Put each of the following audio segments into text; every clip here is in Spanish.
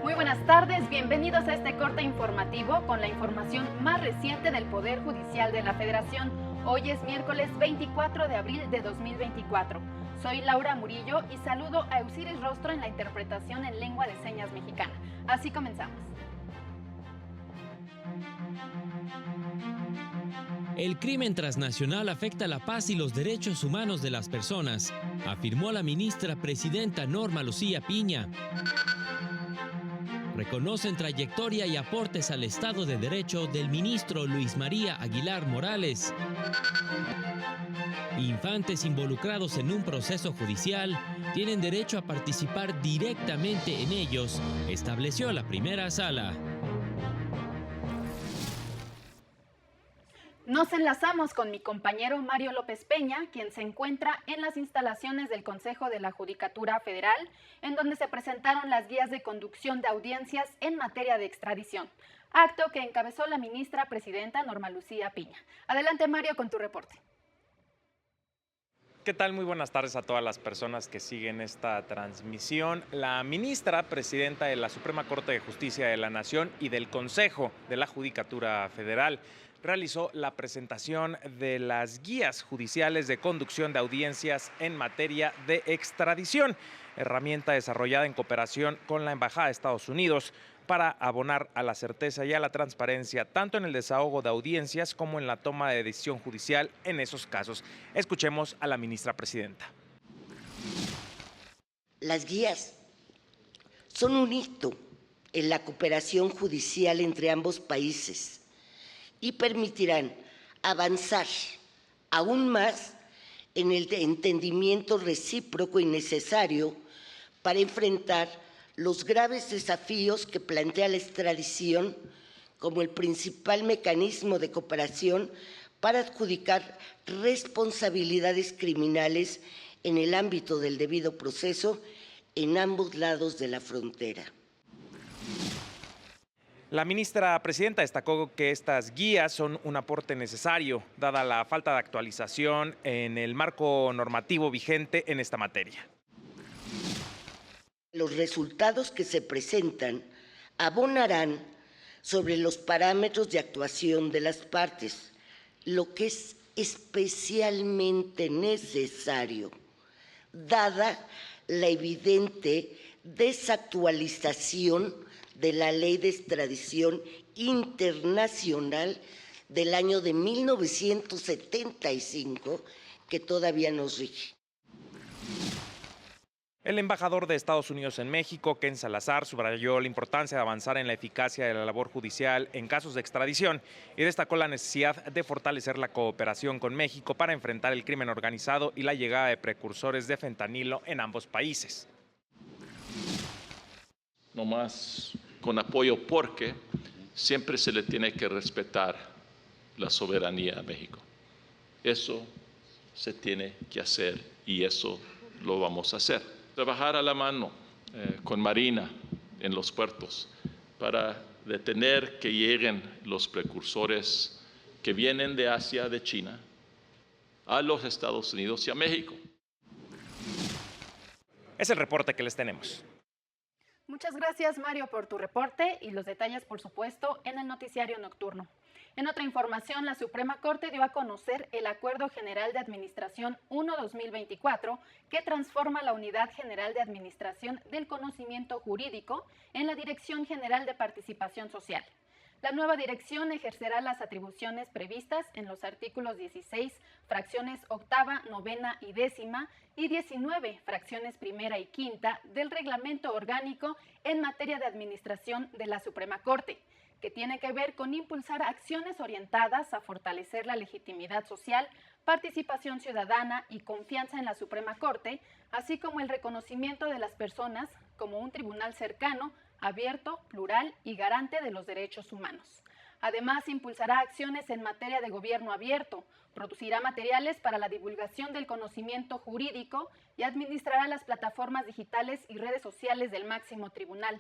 Muy buenas tardes, bienvenidos a este corte informativo con la información más reciente del Poder Judicial de la Federación. Hoy es miércoles 24 de abril de 2024. Soy Laura Murillo y saludo a Eusiris Rostro en la interpretación en lengua de señas mexicana. Así comenzamos. El crimen transnacional afecta la paz y los derechos humanos de las personas, afirmó la ministra presidenta Norma Lucía Piña. Reconocen trayectoria y aportes al Estado de Derecho del ministro Luis María Aguilar Morales. Infantes involucrados en un proceso judicial tienen derecho a participar directamente en ellos, estableció la primera sala. Nos enlazamos con mi compañero Mario López Peña, quien se encuentra en las instalaciones del Consejo de la Judicatura Federal, en donde se presentaron las guías de conducción de audiencias en materia de extradición, acto que encabezó la ministra presidenta Norma Lucía Piña. Adelante, Mario, con tu reporte. ¿Qué tal? Muy buenas tardes a todas las personas que siguen esta transmisión. La ministra presidenta de la Suprema Corte de Justicia de la Nación y del Consejo de la Judicatura Federal realizó la presentación de las guías judiciales de conducción de audiencias en materia de extradición, herramienta desarrollada en cooperación con la Embajada de Estados Unidos para abonar a la certeza y a la transparencia, tanto en el desahogo de audiencias como en la toma de decisión judicial en esos casos. Escuchemos a la ministra presidenta. Las guías son un hito en la cooperación judicial entre ambos países y permitirán avanzar aún más en el entendimiento recíproco y necesario para enfrentar los graves desafíos que plantea la extradición como el principal mecanismo de cooperación para adjudicar responsabilidades criminales en el ámbito del debido proceso en ambos lados de la frontera. La ministra presidenta destacó que estas guías son un aporte necesario, dada la falta de actualización en el marco normativo vigente en esta materia. Los resultados que se presentan abonarán sobre los parámetros de actuación de las partes, lo que es especialmente necesario, dada la evidente desactualización de la Ley de Extradición Internacional del año de 1975, que todavía nos rige. El embajador de Estados Unidos en México, Ken Salazar, subrayó la importancia de avanzar en la eficacia de la labor judicial en casos de extradición y destacó la necesidad de fortalecer la cooperación con México para enfrentar el crimen organizado y la llegada de precursores de fentanilo en ambos países. No más con apoyo, porque siempre se le tiene que respetar la soberanía a México. Eso se tiene que hacer y eso lo vamos a hacer. Trabajar a la mano con Marina en los puertos para detener que lleguen los precursores que vienen de Asia, de China, a los Estados Unidos y a México. Es el reporte que les tenemos. Muchas gracias, Mario, por tu reporte y los detalles, por supuesto, en el noticiario nocturno. En otra información, la Suprema Corte dio a conocer el Acuerdo General de Administración 1-2024 que transforma la Unidad General de Administración del Conocimiento Jurídico en la Dirección General de Participación Social. La nueva dirección ejercerá las atribuciones previstas en los artículos 16, fracciones octava, novena y décima, y 19, fracciones primera y quinta, del Reglamento Orgánico en materia de administración de la Suprema Corte, que tiene que ver con impulsar acciones orientadas a fortalecer la legitimidad social, participación ciudadana y confianza en la Suprema Corte, así como el reconocimiento de las personas como un tribunal cercano, abierto, plural y garante de los derechos humanos. Además, impulsará acciones en materia de gobierno abierto, producirá materiales para la divulgación del conocimiento jurídico y administrará las plataformas digitales y redes sociales del máximo tribunal.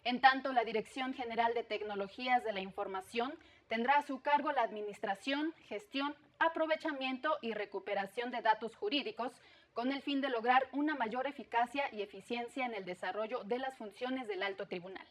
En tanto, la Dirección General de Tecnologías de la Información tendrá a su cargo la administración, gestión, aprovechamiento y recuperación de datos jurídicos, con el fin de lograr una mayor eficacia y eficiencia en el desarrollo de las funciones del alto tribunal.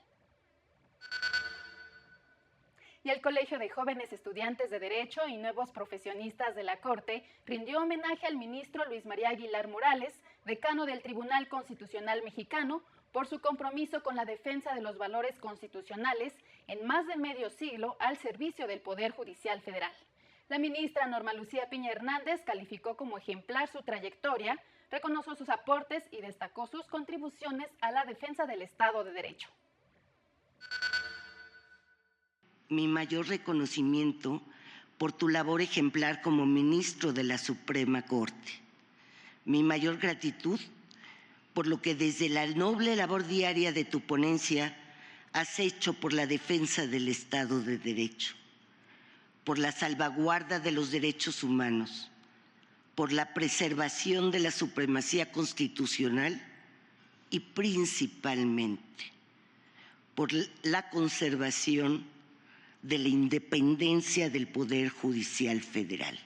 y el Colegio de Jóvenes Estudiantes de Derecho y Nuevos Profesionistas de la Corte rindió homenaje al ministro Luis María Aguilar Morales, decano del Tribunal Constitucional Mexicano, por su compromiso con la defensa de los valores constitucionales en más de medio siglo al servicio del Poder Judicial Federal. La ministra Norma Lucía Piña Hernández calificó como ejemplar su trayectoria, reconoció sus aportes y destacó sus contribuciones a la defensa del Estado de Derecho. Mi mayor reconocimiento por tu labor ejemplar como ministro de la Suprema Corte. Mi mayor gratitud por lo que desde la noble labor diaria de tu ponencia has hecho por la defensa del Estado de Derecho, por la salvaguarda de los derechos humanos, por la preservación de la supremacía constitucional y principalmente por la conservación de la independencia del Poder Judicial Federal.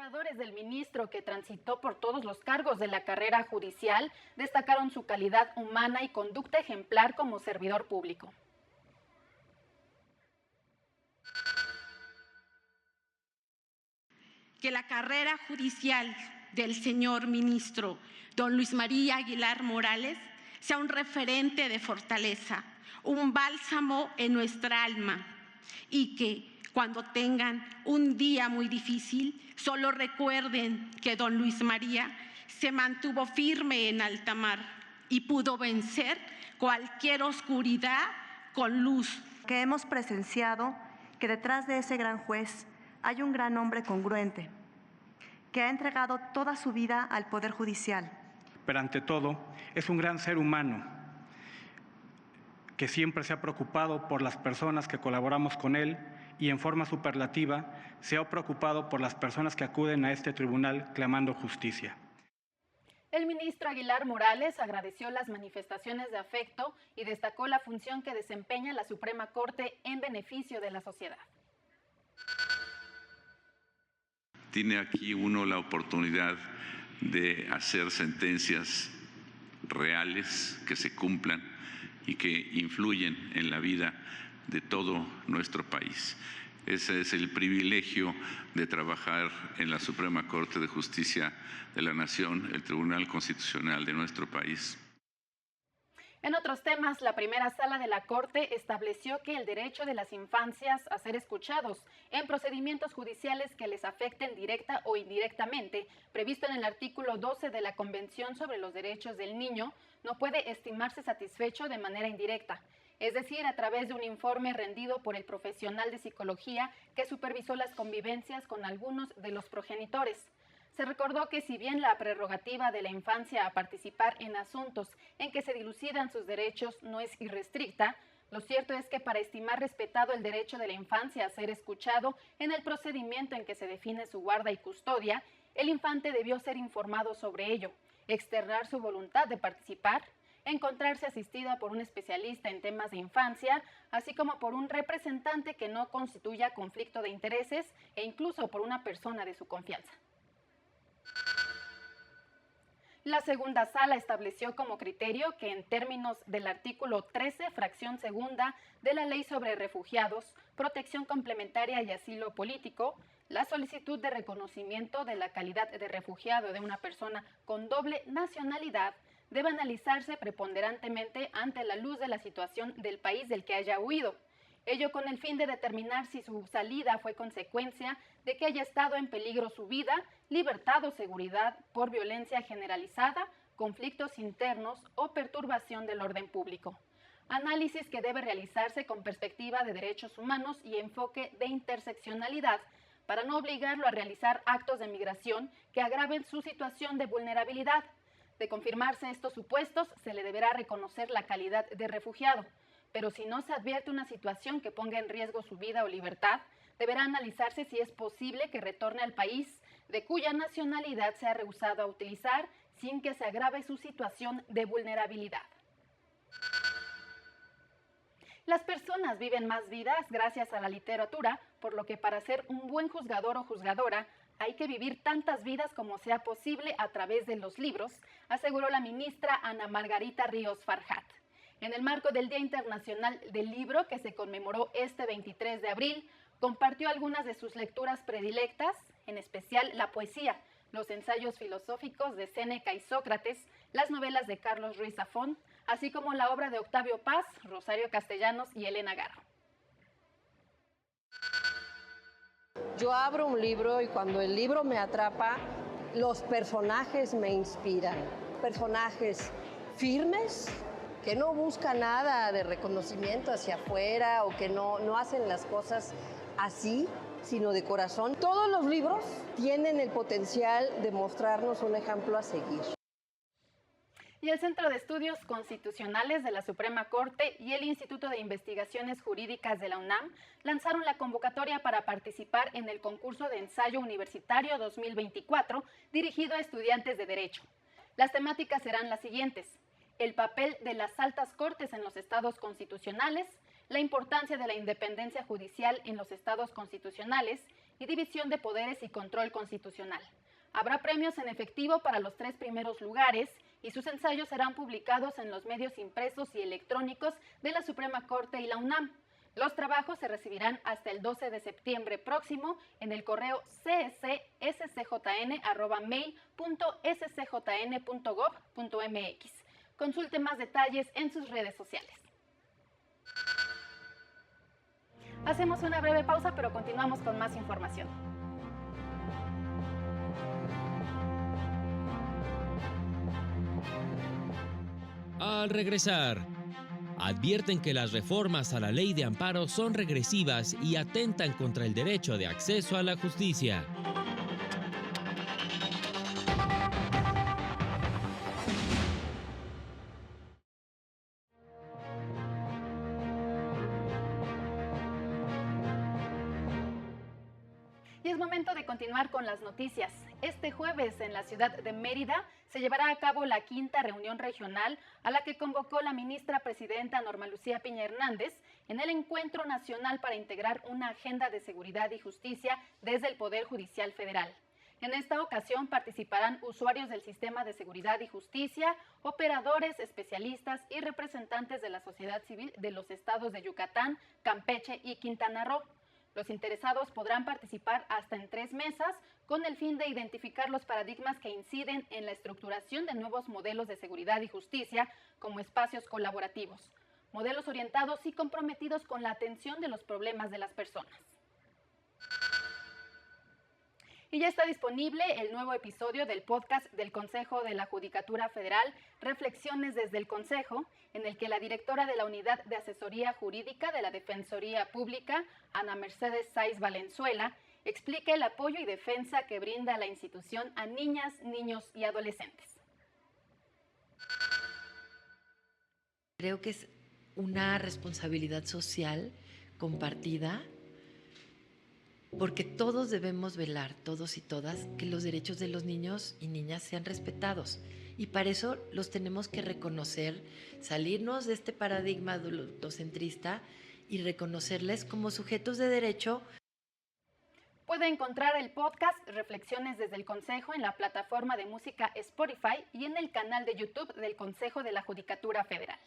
Colaboradores del ministro que transitó por todos los cargos de la carrera judicial destacaron su calidad humana y conducta ejemplar como servidor público. Que la carrera judicial del señor ministro don Luis María Aguilar Morales sea un referente de fortaleza, un bálsamo en nuestra alma, y que cuando tengan un día muy difícil, solo recuerden que don Luis María se mantuvo firme en alta mar y pudo vencer cualquier oscuridad con luz. Que hemos presenciado que detrás de ese gran juez hay un gran hombre congruente, que ha entregado toda su vida al Poder Judicial. Pero ante todo, es un gran ser humano que siempre se ha preocupado por las personas que colaboramos con él y en forma superlativa se ha preocupado por las personas que acuden a este tribunal clamando justicia. El ministro Aguilar Morales agradeció las manifestaciones de afecto y destacó la función que desempeña la Suprema Corte en beneficio de la sociedad. Tiene aquí uno la oportunidad de hacer sentencias reales que se cumplan y que influyen en la vida de todo nuestro país. Ese es el privilegio de trabajar en la Suprema Corte de Justicia de la Nación, el Tribunal Constitucional de nuestro país. En otros temas, la primera sala de la Corte estableció que el derecho de las infancias a ser escuchados en procedimientos judiciales que les afecten directa o indirectamente, previsto en el artículo 12 de la Convención sobre los Derechos del Niño, no puede estimarse satisfecho de manera indirecta, es decir, a través de un informe rendido por el profesional de psicología que supervisó las convivencias con algunos de los progenitores. Se recordó que si bien la prerrogativa de la infancia a participar en asuntos en que se dilucidan sus derechos no es irrestricta, lo cierto es que para estimar respetado el derecho de la infancia a ser escuchado en el procedimiento en que se define su guarda y custodia, el infante debió ser informado sobre ello, externar su voluntad de participar, encontrarse asistida por un especialista en temas de infancia, así como por un representante que no constituya conflicto de intereses e incluso por una persona de su confianza. La segunda sala estableció como criterio que en términos del artículo 13, fracción segunda de la Ley sobre Refugiados, Protección Complementaria y Asilo Político, la solicitud de reconocimiento de la calidad de refugiado de una persona con doble nacionalidad debe analizarse preponderantemente ante la luz de la situación del país del que haya huido. Ello con el fin de determinar si su salida fue consecuencia de que haya estado en peligro su vida, libertad o seguridad por violencia generalizada, conflictos internos o perturbación del orden público. Análisis que debe realizarse con perspectiva de derechos humanos y enfoque de interseccionalidad para no obligarlo a realizar actos de migración que agraven su situación de vulnerabilidad. De confirmarse estos supuestos, se le deberá reconocer la calidad de refugiado. Pero si no se advierte una situación que ponga en riesgo su vida o libertad, deberá analizarse si es posible que retorne al país de cuya nacionalidad se ha rehusado a utilizar sin que se agrave su situación de vulnerabilidad. Las personas viven más vidas gracias a la literatura, por lo que para ser un buen juzgador o juzgadora hay que vivir tantas vidas como sea posible a través de los libros, aseguró la ministra Ana Margarita Ríos Farjat. En el marco del Día Internacional del Libro, que se conmemoró este 23 de abril, compartió algunas de sus lecturas predilectas, en especial la poesía, los ensayos filosóficos de Séneca y Sócrates, las novelas de Carlos Ruiz Zafón, así como la obra de Octavio Paz, Rosario Castellanos y Elena Garro. Yo abro un libro y cuando el libro me atrapa, los personajes me inspiran. Personajes firmes, que no buscan nada de reconocimiento hacia afuera o que no hacen las cosas así, sino de corazón. Todos los libros tienen el potencial de mostrarnos un ejemplo a seguir. Y el Centro de Estudios Constitucionales de la Suprema Corte y el Instituto de Investigaciones Jurídicas de la UNAM lanzaron la convocatoria para participar en el concurso de ensayo universitario 2024 dirigido a estudiantes de Derecho. Las temáticas serán las siguientes: el papel de las altas cortes en los estados constitucionales, la importancia de la independencia judicial en los estados constitucionales y división de poderes y control constitucional. Habrá premios en efectivo para los 3 primeros lugares y sus ensayos serán publicados en los medios impresos y electrónicos de la Suprema Corte y la UNAM. Los trabajos se recibirán hasta el 12 de septiembre próximo en el correo cscsjn@mail.scjn.gov.mx. Consulte más detalles en sus redes sociales. Hacemos una breve pausa, pero continuamos con más información. Al regresar, advierten que las reformas a la ley de amparo son regresivas y atentan contra el derecho de acceso a la justicia. Y es momento de continuar con las noticias. Este jueves en la ciudad de Mérida se llevará a cabo la 5ª reunión regional a la que convocó la ministra presidenta Norma Lucía Piña Hernández en el Encuentro Nacional para integrar una agenda de seguridad y justicia desde el Poder Judicial Federal. En esta ocasión participarán usuarios del sistema de seguridad y justicia, operadores, especialistas y representantes de la sociedad civil de los estados de Yucatán, Campeche y Quintana Roo. Los interesados podrán participar hasta en 3 mesas con el fin de identificar los paradigmas que inciden en la estructuración de nuevos modelos de seguridad y justicia como espacios colaborativos, modelos orientados y comprometidos con la atención de los problemas de las personas. Y ya está disponible el nuevo episodio del podcast del Consejo de la Judicatura Federal, Reflexiones desde el Consejo, en el que la directora de la Unidad de Asesoría Jurídica de la Defensoría Pública, Ana Mercedes Sáiz Valenzuela, explica el apoyo y defensa que brinda la institución a niñas, niños y adolescentes. Creo que es una responsabilidad social compartida, porque todos debemos velar, todos y todas, que los derechos de los niños y niñas sean respetados. Y para eso los tenemos que reconocer, salirnos de este paradigma adultocentrista y reconocerles como sujetos de derecho. Puede encontrar el podcast Reflexiones desde el Consejo en la plataforma de música Spotify y en el canal de YouTube del Consejo de la Judicatura Federal.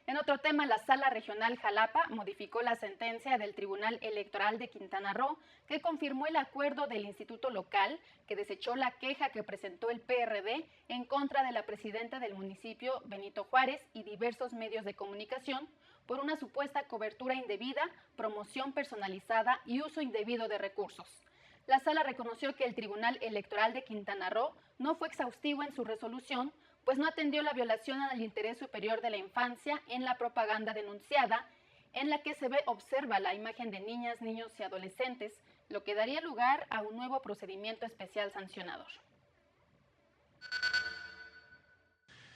En otro tema, la Sala Regional Jalapa modificó la sentencia del Tribunal Electoral de Quintana Roo, que confirmó el acuerdo del Instituto Local, que desechó la queja que presentó el PRD en contra de la presidenta del municipio, Benito Juárez, y diversos medios de comunicación, por una supuesta cobertura indebida, promoción personalizada y uso indebido de recursos. La Sala reconoció que el Tribunal Electoral de Quintana Roo no fue exhaustivo en su resolución, pues no atendió la violación al interés superior de la infancia en la propaganda denunciada, en la que se observa la imagen de niñas, niños y adolescentes, lo que daría lugar a un nuevo procedimiento especial sancionador.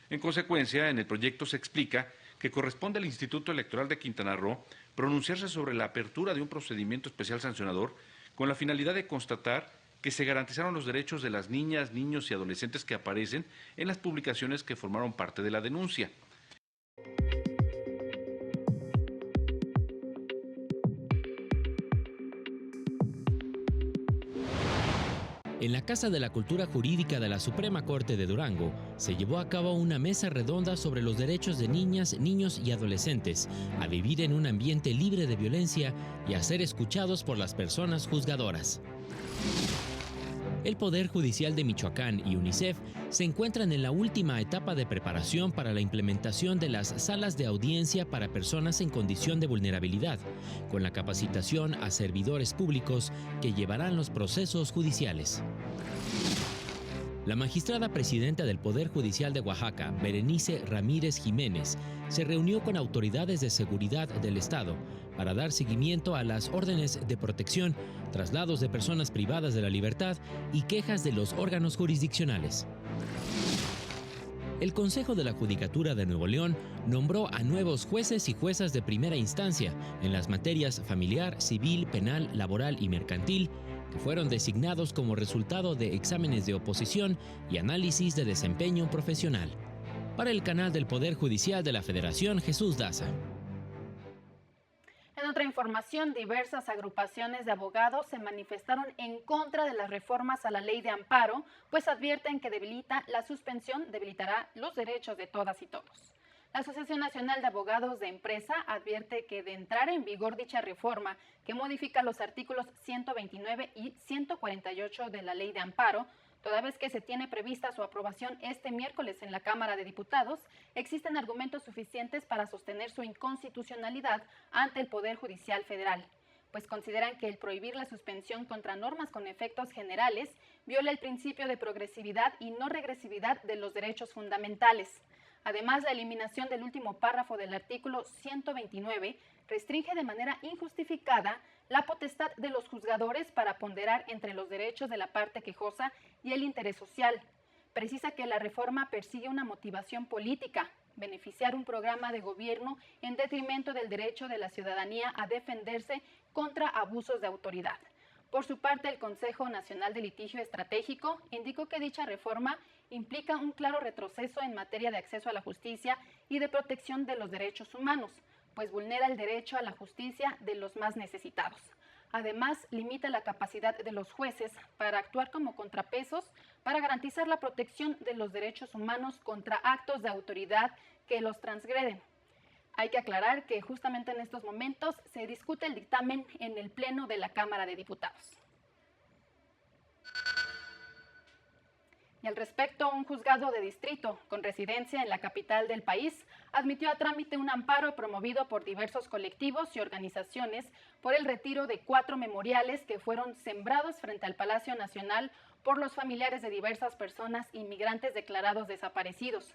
En consecuencia, en el proyecto se explica que corresponde al Instituto Electoral de Quintana Roo pronunciarse sobre la apertura de un procedimiento especial sancionador con la finalidad de constatar que se garantizaron los derechos de las niñas, niños y adolescentes que aparecen en las publicaciones que formaron parte de la denuncia. En la Casa de la Cultura Jurídica de la Suprema Corte de Durango se llevó a cabo una mesa redonda sobre los derechos de niñas, niños y adolescentes a vivir en un ambiente libre de violencia y a ser escuchados por las personas juzgadoras. El Poder Judicial de Michoacán y UNICEF se encuentran en la última etapa de preparación para la implementación de las salas de audiencia para personas en condición de vulnerabilidad, con la capacitación a servidores públicos que llevarán los procesos judiciales. La magistrada presidenta del Poder Judicial de Oaxaca, Berenice Ramírez Jiménez, se reunió con autoridades de seguridad del Estado para dar seguimiento a las órdenes de protección, traslados de personas privadas de la libertad y quejas de los órganos jurisdiccionales. El Consejo de la Judicatura de Nuevo León nombró a nuevos jueces y juezas de primera instancia en las materias familiar, civil, penal, laboral y mercantil, que fueron designados como resultado de exámenes de oposición y análisis de desempeño profesional. Para el canal del Poder Judicial de la Federación, Jesús Daza. En otra información, diversas agrupaciones de abogados se manifestaron en contra de las reformas a la ley de amparo, pues advierten que la suspensión debilitará los derechos de todas y todos. La Asociación Nacional de Abogados de Empresa advierte que de entrar en vigor dicha reforma, que modifica los artículos 129 y 148 de la Ley de Amparo, toda vez que se tiene prevista su aprobación este miércoles en la Cámara de Diputados, existen argumentos suficientes para sostener su inconstitucionalidad ante el Poder Judicial Federal, pues consideran que el prohibir la suspensión contra normas con efectos generales viola el principio de progresividad y no regresividad de los derechos fundamentales. Además, la eliminación del último párrafo del artículo 129 restringe de manera injustificada la potestad de los juzgadores para ponderar entre los derechos de la parte quejosa y el interés social. Precisa que la reforma persigue una motivación política, beneficiar un programa de gobierno en detrimento del derecho de la ciudadanía a defenderse contra abusos de autoridad. Por su parte, el Consejo Nacional de Litigio Estratégico indicó que dicha reforma implica un claro retroceso en materia de acceso a la justicia y de protección de los derechos humanos, pues vulnera el derecho a la justicia de los más necesitados. Además, limita la capacidad de los jueces para actuar como contrapesos para garantizar la protección de los derechos humanos contra actos de autoridad que los transgreden. Hay que aclarar que justamente en estos momentos se discute el dictamen en el Pleno de la Cámara de Diputados. Y al respecto, un juzgado de distrito con residencia en la capital del país admitió a trámite un amparo promovido por diversos colectivos y organizaciones por el retiro de 4 memoriales que fueron sembrados frente al Palacio Nacional por los familiares de diversas personas inmigrantes declarados desaparecidos.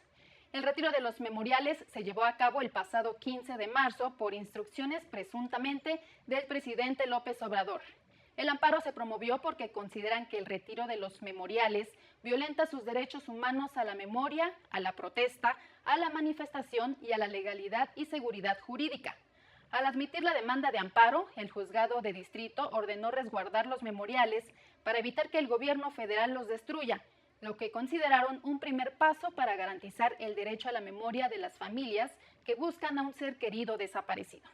El retiro de los memoriales se llevó a cabo el pasado 15 de marzo por instrucciones presuntamente del presidente López Obrador. El amparo se promovió porque consideran que el retiro de los memoriales violenta sus derechos humanos a la memoria, a la protesta, a la manifestación y a la legalidad y seguridad jurídica. Al admitir la demanda de amparo, el juzgado de distrito ordenó resguardar los memoriales para evitar que el gobierno federal los destruya, lo que consideraron un primer paso para garantizar el derecho a la memoria de las familias que buscan a un ser querido desaparecido.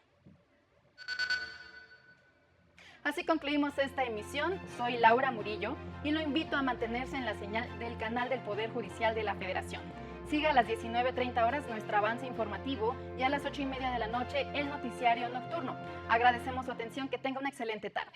Así concluimos esta emisión. Soy Laura Murillo y lo invito a mantenerse en la señal del canal del Poder Judicial de la Federación. Siga a las 19:30 horas nuestro avance informativo y a las 8:30 de la noche el noticiario nocturno. Agradecemos su atención, que tenga una excelente tarde.